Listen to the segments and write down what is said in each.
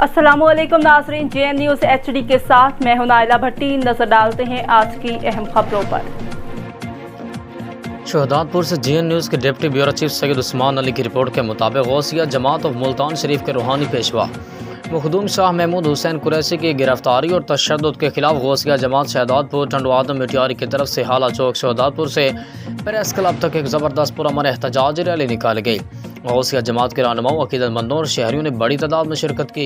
अस्सलामुअलैकुम नाज़रीन, JN news HD के साथ मैं हूं नाइला भट्टी। नजर डालते हैं आज की अहम खबरों पर। शहदादपुर से JN न्यूज़ के deputy bureau chief Syed Usman Ali की रिपोर्ट के मुताबिक गौसिया जमात ऑफ मुल्तान शरीफ के रूहानी पेशवा मखदूम शाह महमूद हुसैन कुरैशी की गिरफ्तारी और तशद्दुद के खिलाफ गौसिया जमात शहदादपुर टंडो आदम मिटियारी की तरफ से हाला चौक शहदादपुर से प्रेस क्लब तक एक ज़बरदस्त पुरअमन एहतजाजी रैली निकाली गई। गौसिया जमात के रहनुमाओं, अकीदतमंदों और शहरियों ने बड़ी तादाद में शिरकत की।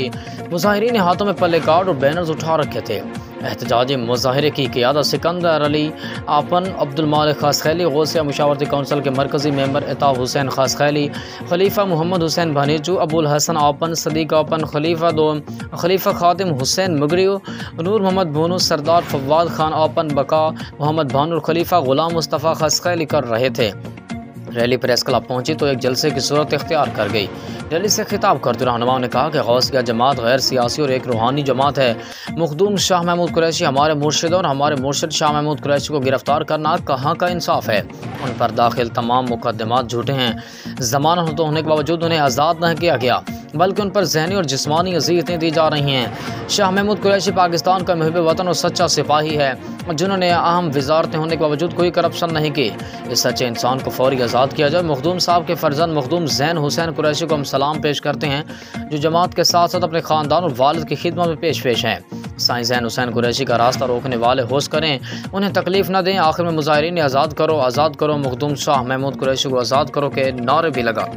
मुजाहिरीन ने हाथों में पल्ले कार्ड और बैनर्स उठा रखे थे। एहतजाजी मुजाहरे की क़ियादत सिकंदर अली आपन, अब्दुल मालिक खासखैली, गौसिया मुशावरती कौंसिल के मरकज़ी मेंबर इताब हुसैन खासखैली, खलीफा मोहम्मद हुसैन भानीजू, अबुल हसन आपन, सदीक आपन, खलीफा खातिम हुसैन मुगरियो, नूर मोहम्मद बोनू, सरदार फवाद खान आपन, बका मोहम्मद भानुर, खलीफा गुलाम मुस्तफ़ा खासखैली कर रहे थे। रैली प्रेस क्लब पहुंची तो एक जलसे की सूरत इख्तियार कर गई। रैली से खिताब करते रहनुमाओं ने कहा कि गौसिया जमात गैर सियासी और एक रूहानी जमात है। मखदूम शाह महमूद कुरैशी हमारे मुर्शिद और हमारे मुर्शिद शाह महमूद कुरैशी को गिरफ्तार करना कहाँ का इंसाफ है। उन पर दाखिल तमाम मुकदमात झूठे हैं। जमानत होने के बावजूद उन्हें आज़ाद नहीं किया गया, बल्कि उन पर जहनी और जिस्मानी अज़ियतें दी जा रही हैं। शाह महमूद कुरैशी पाकिस्तान का मुहिब वतन और सच्चा सिपाही है, जिन्होंने अहम वजारतें होने के बावजूद कोई करप्शन नहीं की। इस सच्चे इंसान को फौरी आज़ाद किया जाए। मखदूम साहब के फर्जंद मखदूम ज़ैन हुसैन कुरैशी को हम सलाम पेश करते हैं, जो जमात के साथ साथ अपने ख़ानदान और वालिद की खिदमत में पेश हैं। साईं ज़ैन हुसैन कुरैशी का रास्ता रोकने वाले होश करें, उन्हें तकलीफ़ न दें। आखिर में मुजाहिरीन ने आज़ाद करो मखदूम शाह महमूद कुरैशी को आज़ाद करो के नारे भी लगा।